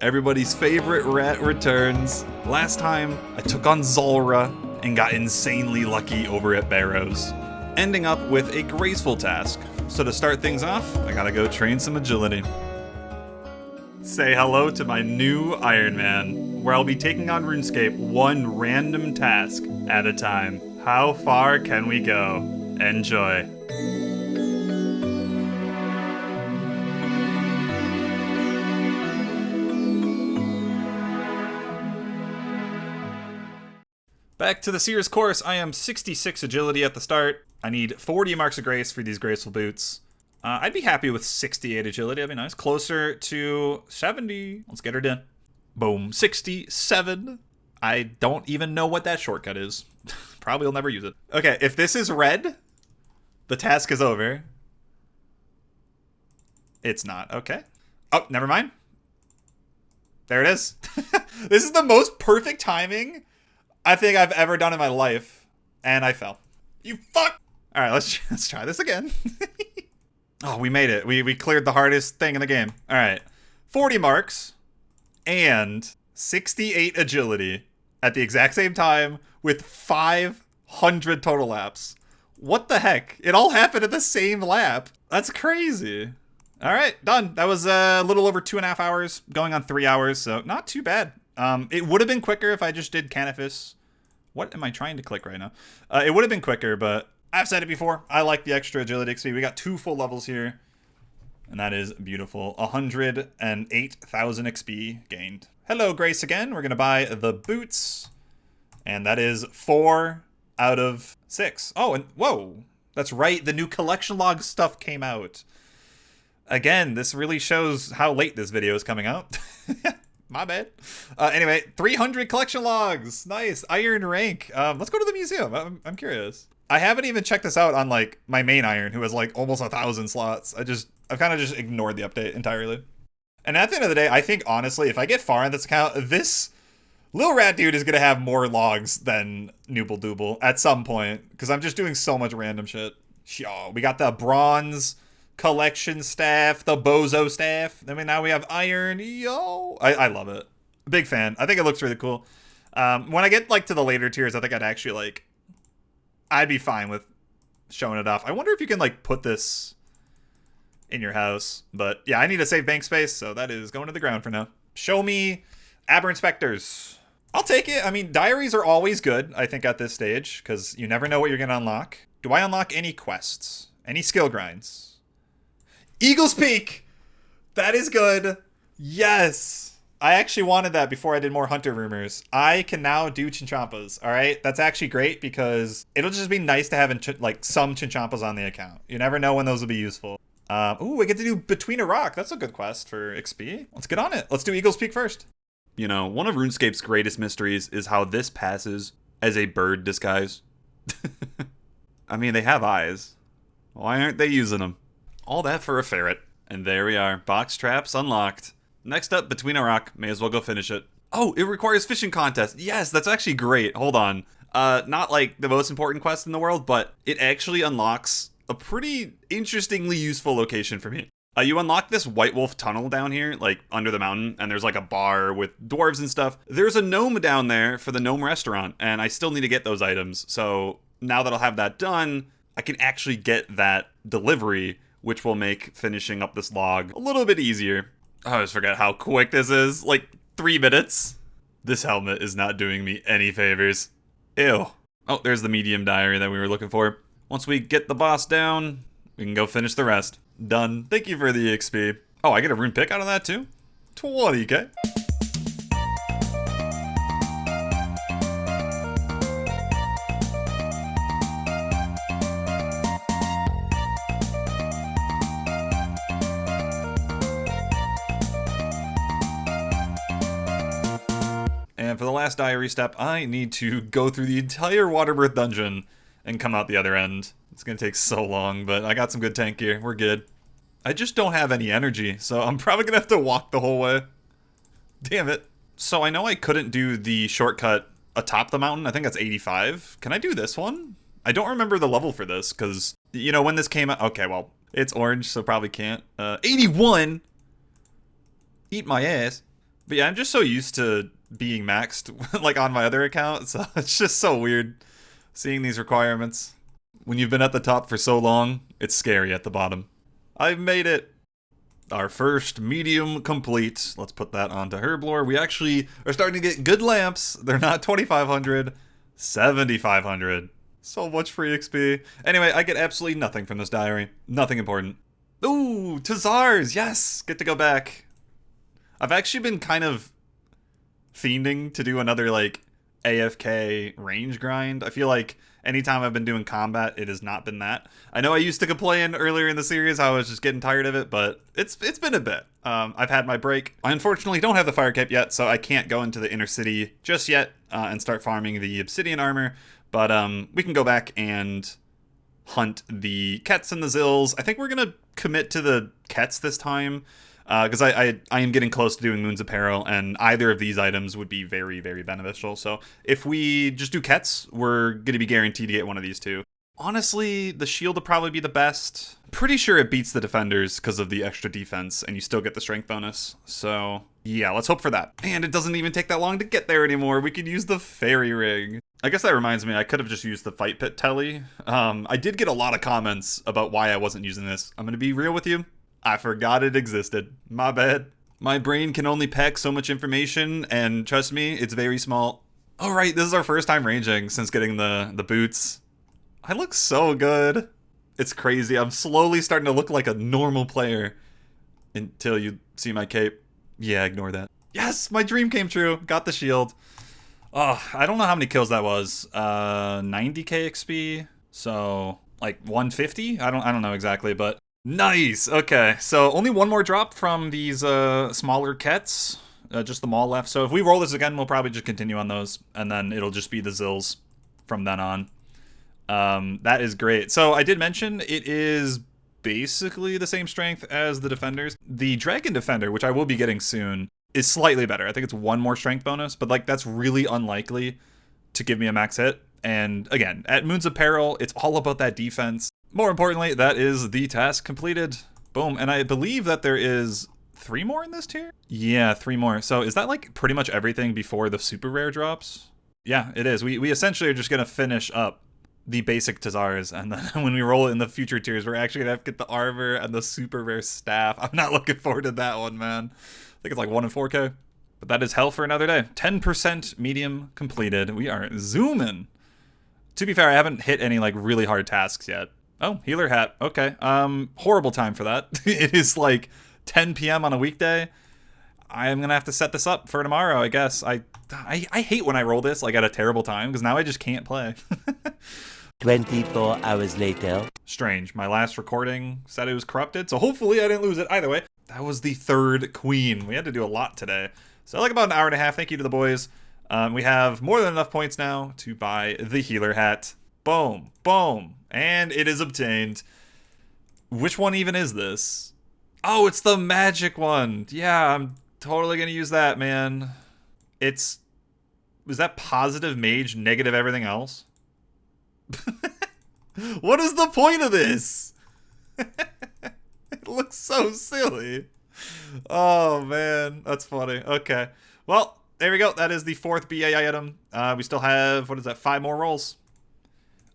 Everybody's favorite rat returns. Last time, I took on Zulrah and got insanely lucky over at Barrows, ending up with a graceful task. So to start things off, I gotta go train some agility. Say hello to my new Iron Man, where I'll be taking on RuneScape one random task at a time. How far can we go? Enjoy. Back to the Seer's course. I am 66 agility at the start. I need 40 marks of grace for these graceful boots. I'd be happy with 68 agility. That'd be nice. Closer to 70. Let's get her done. Boom. 67. I don't even know what that shortcut is. Probably will never use it. Okay, if this is red, the task is over. It's not. Okay. Oh, never mind. There it is. This is the most perfect timing I think I've ever done in my life, and I fell. You fuck! All right, let's try this again. Oh, we made it. We cleared the hardest thing in the game. All right, 40 marks and 68 agility at the exact same time with 500 total laps. What the heck? It all happened at the same lap. That's crazy. All right, done. That was a little over 2.5 hours, going on 3 hours, so not too bad. It would have been quicker if I just did Canifis. What am I trying to click right now? It would have been quicker, but I've said it before. I like the extra agility XP. We got 2 full levels here, and that is beautiful. 108,000 XP gained. Hello, Grace again. We're going to buy the boots, and that is 4 out of 6. Oh, and whoa. That's right. The new collection log stuff came out. Again, this really shows how late this video is coming out. My bad. Anyway, 300 collection logs. Nice. Iron rank. Let's go to the museum. I'm curious. I haven't even checked this out on like my main Iron, who has like almost 1,000 slots. I've kind of just ignored the update entirely. And at the end of the day, I think honestly, if I get far on this account, this little rat dude is gonna have more logs than Nooble at some point, because I'm just doing so much random shit. Yo, we got the bronze collection staff, the bozo staff. I mean, now we have iron. Yo, I love it. Big fan. I think it looks really cool. When I get like to the later tiers, I think I'd be fine with showing it off. I wonder if you can like put this in your house, but yeah, I need to save bank space, so that is going to the ground for now. Show me aberrant specters. I'll take it. I mean, diaries are always good, I think, at this stage, because you never know what you're gonna unlock. Do I unlock any quests? Any skill grinds? Eagle's Peak! That is good. Yes! I actually wanted that before I did more Hunter Rumors. I can now do Chinchampas, alright? That's actually great because it'll just be nice to have like some Chinchampas on the account. You never know when those will be useful. Ooh, we get to do Between a Rock. That's a good quest for XP. Let's get on it. Let's do Eagle's Peak first. You know, one of RuneScape's greatest mysteries is how this passes as a bird disguise. I mean, they have eyes. Why aren't they using them? All that for a ferret. And there we are. Box traps unlocked. Next up, Between a Rock. May as well go finish it. Oh, it requires fishing contest. Yes, that's actually great. Hold on. Not like the most important quest in the world, but it actually unlocks a pretty interestingly useful location for me. You unlock this White Wolf tunnel down here, like under the mountain, and there's like a bar with dwarves and stuff. There's a gnome down there for the gnome restaurant, and I still need to get those items. So now that I'll have that done, I can actually get that delivery, which will make finishing up this log a little bit easier. I always forget how quick this is. Like 3 minutes. This helmet is not doing me any favors. Ew. Oh, there's the medium diary that we were looking for. Once we get the boss down, we can go finish the rest. Done. Thank you for the XP. Oh, I get a rune pick out of that too? 20k. And for the last diary step, I need to go through the entire Waterbirth dungeon and come out the other end. It's gonna take so long, but I got some good tank gear. We're good. I just don't have any energy, so I'm probably gonna have to walk the whole way. Damn it. So I know I couldn't do the shortcut atop the mountain. I think that's 85. Can I do this one? I don't remember the level for this, because, you know, when this came out... Okay, well, it's orange, so probably can't. 81? Eat my ass. But yeah, I'm just so used to being maxed, like on my other account, so it's just so weird seeing these requirements. When you've been at the top for so long, it's scary at the bottom. I've made it. Our first medium complete. Let's put that onto Herblore. We actually are starting to get good lamps. They're not 2,500, 7,500. So much free XP. Anyway, I get absolutely nothing from this diary. Nothing important. Ooh, Tazars, yes! Get to go back. I've actually been kind of fiending to do another, like, AFK range grind. I feel like anytime I've been doing combat, it has not been that. I know I used to complain earlier in the series how I was just getting tired of it, but it's been a bit. I've had my break. I unfortunately don't have the fire cape yet, so I can't go into the inner city just yet and start farming the obsidian armor, but we can go back and hunt the Kets and the Zills. I think we're going to commit to the Kets this time, because I am getting close to doing Moon's Apparel, and either of these items would be very, very beneficial. So if we just do Kets, we're going to be guaranteed to get one of these two. Honestly, the shield would probably be the best. Pretty sure it beats the defenders because of the extra defense, and you still get the strength bonus. So yeah, let's hope for that. And it doesn't even take that long to get there anymore. We could use the fairy ring. I guess that reminds me, I could have just used the fight pit telly. I did get a lot of comments about why I wasn't using this. I'm going to be real with you. I forgot it existed. My bad. My brain can only pack so much information, and trust me, it's very small. All right, this is our first time ranging since getting the boots. I look so good. It's crazy. I'm slowly starting to look like a normal player until you see my cape. Yeah, ignore that. Yes, my dream came true. Got the shield. Oh, I don't know how many kills that was. 90k XP. So like 150? I don't know exactly, but nice. Okay, so only one more drop from these smaller Kets. Just the mall left. So if we roll this again, we'll probably just continue on those, and then it'll just be the Zills from then on. That is great. So I did mention it is basically the same strength as the defenders. The Dragon Defender, which I will be getting soon, is slightly better. I think it's one more strength bonus, but like that's really unlikely to give me a max hit. And again, at Moon's Apparel, it's all about that defense. More importantly, that is the task completed. Boom. And I believe that there is 3 more in this tier? Yeah, 3 more. So is that like pretty much everything before the super rare drops? Yeah, it is. We essentially are just going to finish up the basic Tazars, and then when we roll it in the future tiers, we're actually gonna have to get the armor and the super rare staff. I'm not looking forward to that one, man. I think it's like 1 in 4K. But that is hell for another day. 10% medium completed. We are zooming. To be fair, I haven't hit any like really hard tasks yet. Oh, healer hat. Okay. Horrible time for that. It is like 10 p.m. on a weekday. I'm gonna have to set this up for tomorrow, I guess. I hate when I roll this like at a terrible time, because now I just can't play. 24 hours later. Strange. My last recording said it was corrupted, so hopefully I didn't lose it. Either way, that was the 3rd queen. We had to do a lot today. So like about an hour and a half. Thank you to the boys. We have more than enough points now to buy the healer hat. Boom. Boom. And it is obtained. Which one even is this? Oh, it's the magic one. Yeah, I'm totally going to use that, man. Was that positive mage, negative everything else? What is the point of this? It looks so silly. Oh man, that's funny. Okay, well, there we go. That is the 4th BA item. We still have, what is that, 5 more rolls,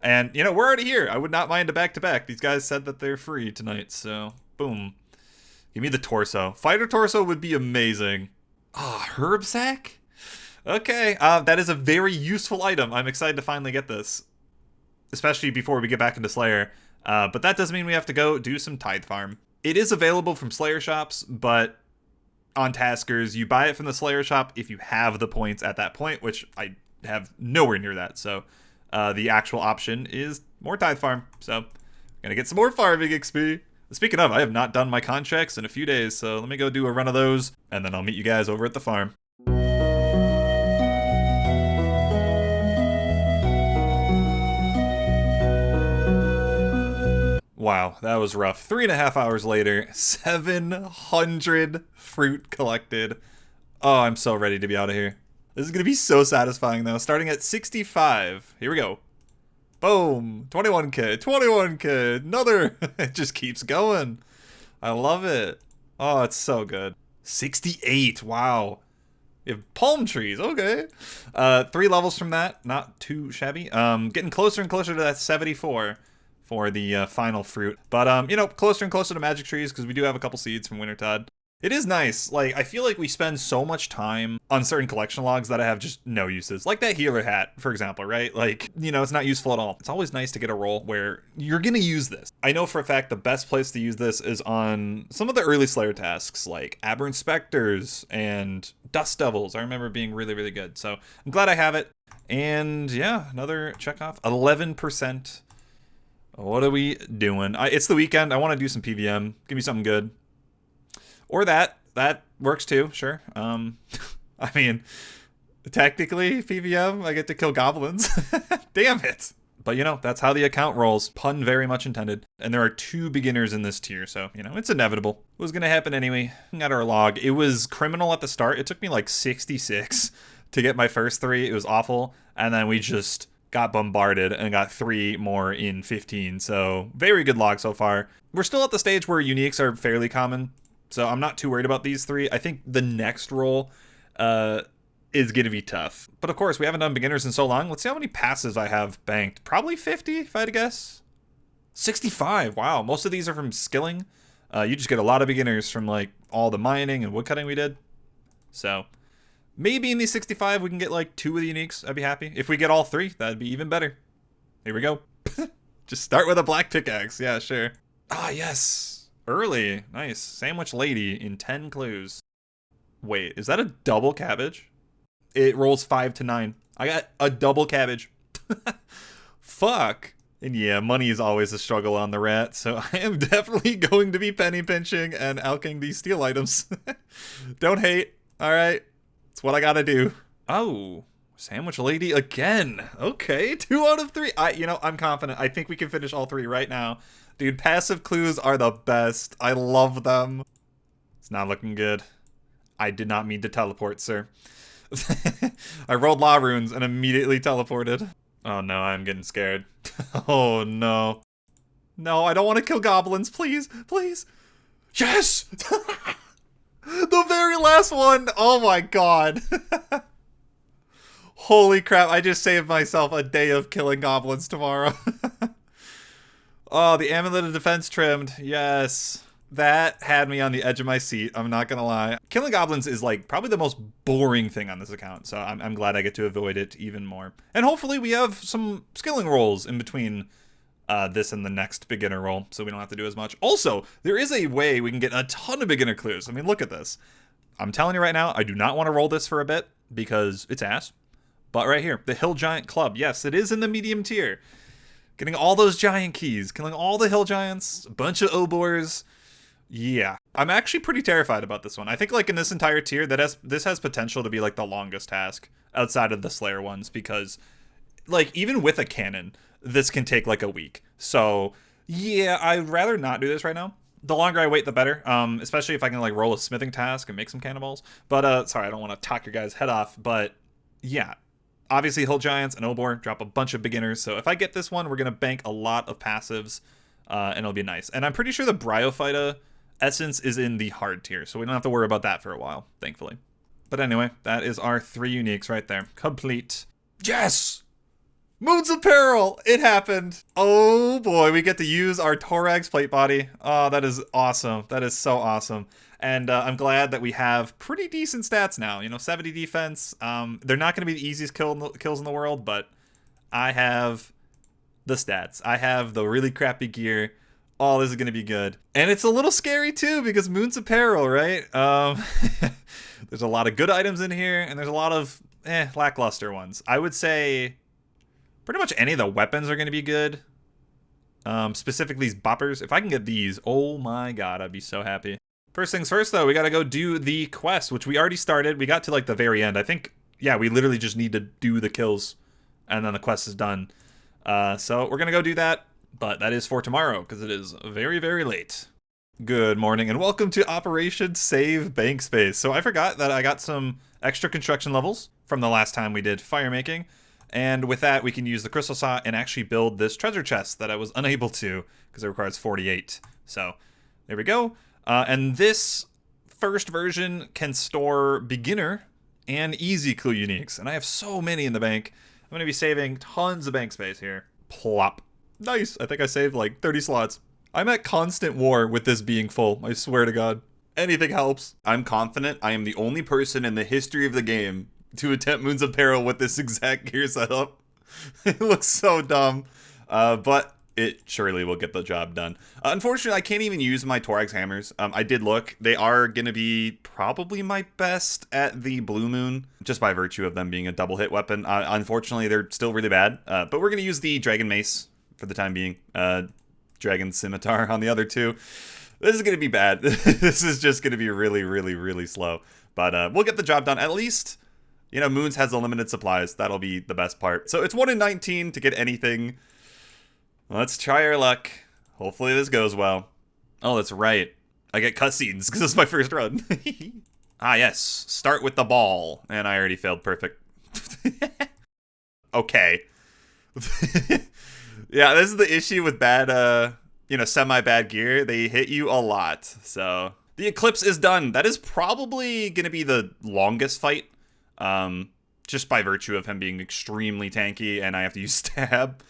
and you know, we're already here. I would not mind a back-to-back. These guys said that they're free tonight, so boom. Give me the torso. Fighter torso would be amazing. Ah, oh, herb sack. Okay, that is a very useful item. I'm excited to finally get this, especially before we get back into Slayer. But that does mean we have to go do some Tithe Farm. It is available from Slayer shops, but on Taskers, you buy it from the Slayer shop if you have the points at that point, which I have nowhere near that. So the actual option is more Tithe Farm. So gonna get some more farming XP. Speaking of, I have not done my contracts in a few days, so let me go do a run of those, and then I'll meet you guys over at the farm. Wow, that was rough. 3.5 hours later, 700 fruit collected. Oh, I'm so ready to be out of here. This is going to be so satisfying, though. Starting at 65. Here we go. Boom. 21k. 21k. Another. It just keeps going. I love it. Oh, it's so good. 68. Wow. We have palm trees. Okay. 3 levels from that. Not too shabby. Getting closer and closer to that 74 for the final fruit. But, you know, closer and closer to magic trees because we do have a couple seeds from Wintertide. It is nice. Like, I feel like we spend so much time on certain collection logs that I have just no uses. Like that healer hat, for example, right? Like, you know, it's not useful at all. It's always nice to get a roll where you're gonna use this. I know for a fact the best place to use this is on some of the early Slayer tasks, like Aberrant Specters and Dust Devils. I remember being really, really good. So I'm glad I have it. And yeah, another check off. 11%. What are we doing? It's the weekend. I want to do some PVM. Give me something good. Or that works too, sure. I mean, technically, PVM, I get to kill goblins. Damn it. But, you know, that's how the account rolls. Pun very much intended. And there are 2 beginners in this tier, so, you know, it's inevitable. It was going to happen anyway. Got our log. It was criminal at the start. It took me like 66 to get my first 3. It was awful. And then we just got bombarded and got 3 more in 15. So, very good log so far. We're still at the stage where uniques are fairly common. So I'm not too worried about these 3. I think the next roll is going to be tough. But of course, we haven't done beginners in so long. Let's see how many passes I have banked. Probably 50, if I had to guess. 65. Wow. Most of these are from skilling. You just get a lot of beginners from like all the mining and woodcutting we did. So maybe in these 65, we can get like 2 of the uniques. I'd be happy. If we get all 3, that'd be even better. Here we go. Just start with a black pickaxe. Yeah, sure. Ah, yes. Early. Nice. Sandwich lady in 10 clues. Wait, is that a double cabbage? It rolls 5 to 9. I got a double cabbage. Fuck. And yeah, money is always a struggle on the rat, so I am definitely going to be penny pinching and alching these steel items. Don't hate. Alright. It's what I gotta do. Oh. Sandwich lady again. Okay, 2 out of 3. I'm confident. I think we can finish all 3 right now. Dude, passive clues are the best. I love them. It's not looking good. I did not mean to teleport, sir. I rolled law runes and immediately teleported. Oh no, I'm getting scared. Oh no. No, I don't want to kill goblins. Please, please. Yes! The very last one. Oh my god. Holy crap, I just saved myself a day of killing goblins tomorrow. Oh, the amulet of defense trimmed. Yes. That had me on the edge of my seat. I'm not going to lie. Killing goblins is like probably the most boring thing on this account. So I'm glad I get to avoid it even more. And hopefully we have some skilling rolls in between this and the next beginner roll. So we don't have to do as much. Also, there is a way we can get a ton of beginner clues. I mean, look at this. I'm telling you right now, I do not want to roll this for a bit because it's ass. But right here, the Hill Giant Club. Yes, it is in the medium tier. Getting all those giant keys, killing all the hill giants, a bunch of obors. Yeah, I'm actually pretty terrified about this one. I think like in this entire tier, this has potential to be like the longest task outside of the Slayer ones because like even with a cannon, this can take like a week. So yeah, I'd rather not do this right now. The longer I wait, the better. Especially if I can like roll a smithing task and make some cannonballs. But sorry, I don't want to talk your guys' head off. But yeah. Obviously, Hill Giants and Obor drop a bunch of beginners. So if I get this one, we're going to bank a lot of passives. And it'll be nice. And I'm pretty sure the Bryophyta essence is in the hard tier. So we don't have to worry about that for a while, thankfully. But anyway, that is our 3 uniques right there. Complete. Yes! Moons of Peril! It happened! Oh boy, we get to use our Torag's plate body. Oh, that is awesome. That is so awesome. And I'm glad that we have pretty decent stats now. You know, 70 defense. They're not going to be the easiest kills in the world, but I have the stats. I have the really crappy gear. Oh, this is going to be good. And it's a little scary too because Moons of Peril, right? There's a lot of good items in here, and there's a lot of lackluster ones. I would say pretty much any of the weapons are going to be good. Specifically these boppers. If I can get these, oh my god, I'd be so happy. First things first, though, we got to go do the quest, which we already started. We got to, like, the very end. I think, yeah, we literally just need to do the kills, and then the quest is done. So we're going to go do that, but that is for tomorrow, because it is very, very late. Good morning, and welcome to Operation Save Bank Space. So I forgot that I got some extra construction levels from the last time we did fire making, and with that, we can use the crystal saw and actually build this treasure chest that I was unable to, because it requires 48. So there we go. And this first version can store beginner and easy clue uniques. And I have so many in the bank. I'm going to be saving tons of bank space here. Plop. Nice. I think I saved like 30 slots. I'm at constant war with this being full. I swear to God. Anything helps. I'm confident I am the only person in the history of the game to attempt Moons of Peril with this exact gear setup. It looks so dumb. But it surely will get the job done. Unfortunately, I can't even use my Torax hammers. I did look. They are going to be probably my best at the Blue Moon, just by virtue of them being a double hit weapon. Unfortunately, they're still really bad. But we're going to use the Dragon Mace for the time being. Dragon Scimitar on the other two. This is going to be bad. This is just going to be really, really, really slow. But we'll get the job done. At least, you know, Moons has unlimited supplies. That'll be the best part. So it's 1 in 19 to get anything. Let's try our luck. Hopefully this goes well. Oh, that's right. I get cutscenes because this is my first run. Ah, yes. Start with the ball. And I already failed perfect. Okay. Yeah, this is the issue with bad, you know, semi-bad gear. They hit you a lot. So the Eclipse is done. That is probably going to be the longest fight. Just by virtue of him being extremely tanky and I have to use stab.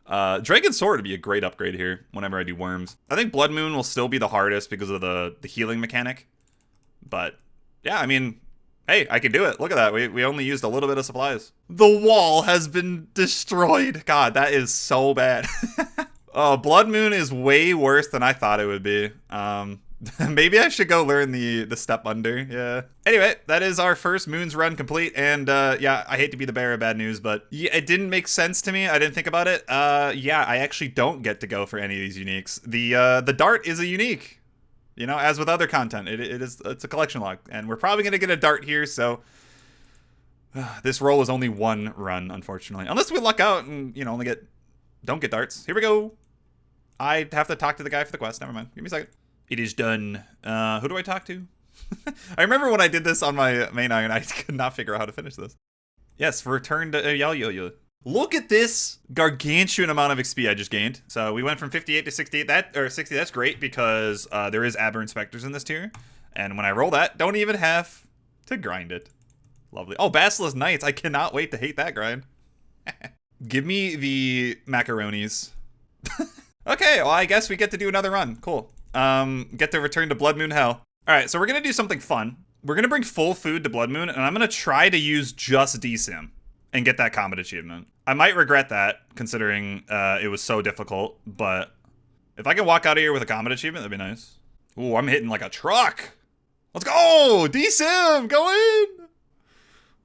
Dragon Sword would be a great upgrade here whenever I do worms. I think Blood Moon will still be the hardest because of the healing mechanic. But yeah, I mean, hey, I can do it. Look at that. We only used a little bit of supplies. The wall has been destroyed. God, that is so bad. Blood Moon is way worse than I thought it would be. Maybe I should go learn the step under. Yeah. Anyway, that is our first Moons run complete. And yeah, I hate to be the bearer of bad news, but yeah, it didn't make sense to me. I didn't think about it. Yeah, I actually don't get to go for any of these uniques. The dart is a unique. You know, as with other content, it's a collection log, and we're probably gonna get a dart here. So this roll is only 1 run, unfortunately, unless we luck out and you know don't get darts. Here we go. I have to talk to the guy for the quest. Never mind. Give me a second. It is done. Who do I talk to? I remember when I did this on my main iron, I could not figure out how to finish this. Yes, return to yo. Look at this gargantuan amount of XP I just gained. So we went from 58 to 68. 60. That's great because there is Aber Inspectors in this tier, and when I roll that, don't even have to grind it. Lovely. Oh, Basilisk Knights. I cannot wait to hate that grind. Give me the macaronis. Okay, well I guess we get to do another run. Cool. Get to return to Blood Moon Hell. All right, so we're gonna do something fun. We're gonna bring full food to Blood Moon, and I'm gonna try to use just DSim and get that combat achievement. I might regret that, considering it was so difficult, but if I can walk out of here with a combat achievement, that'd be nice. Ooh, I'm hitting like a truck. Let's go! DSim, go in!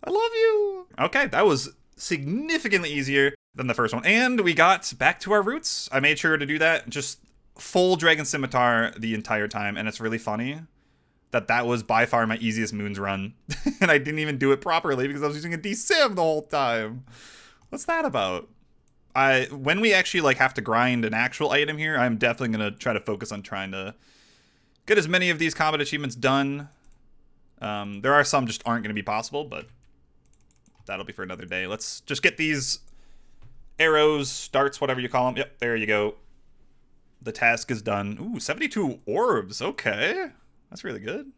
I love you! Okay, that was significantly easier than the first one, and we got back to our roots. I made sure to do that, just full Dragon Scimitar the entire time, and it's really funny that was by far my easiest Moons run, and I didn't even do it properly because I was using a DSim the whole time. What's that about? When we actually like have to grind an actual item here, I'm definitely gonna try to focus on trying to get as many of these combat achievements done. There are some just aren't gonna be possible, but that'll be for another day. Let's just get these arrows, darts, whatever you call them. Yep, there you go. The task is done. Ooh, 72 orbs. Okay. That's really good.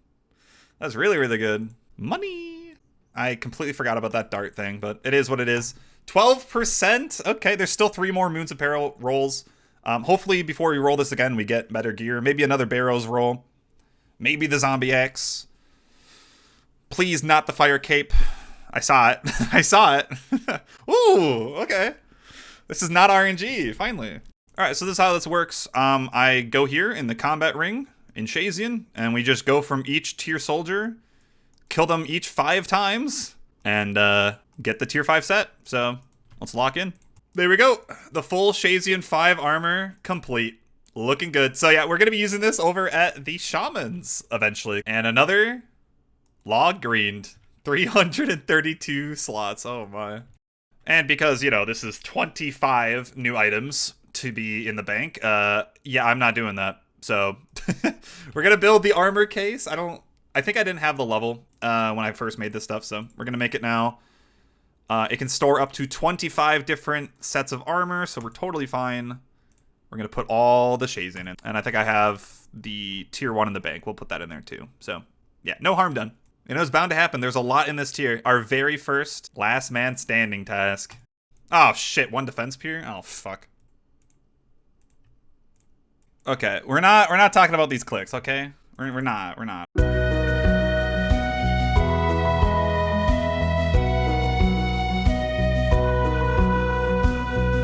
That's really, really good. Money. I completely forgot about that dart thing, but it is what it is. 12%. Okay, there's still 3 more Moons of Peril rolls. Hopefully, before we roll this again, we get better gear. Maybe another Barrows roll. Maybe the Zombie Axe. Please, not the Fire Cape. I saw it. I saw it. Ooh, okay. This is not RNG, finally. All right, so this is how this works. I go here in the combat ring in Shayzien, and we just go from each tier soldier, kill them each 5 times, and get the tier 5 set. So let's lock in. There we go. The full Shayzien 5 armor complete. Looking good. So yeah, we're going to be using this over at the Shamans eventually. And another log greened. 332 slots. Oh my. And because, you know, this is 25 new items to be in the bank, yeah, I'm not doing that. So we're going to build the armor case. I think I didn't have the level when I first made this stuff, so we're going to make it now. It can store up to 25 different sets of armor, so we're totally fine. We're going to put all the Shayzien in. And I think I have the tier 1 in the bank. We'll put that in there too. So yeah, no harm done. You know, it's bound to happen. There's a lot in this tier. Our very first last man standing task. Oh, shit. One defense pier? Oh, fuck. Okay, we're not talking about these clicks, okay? We're not.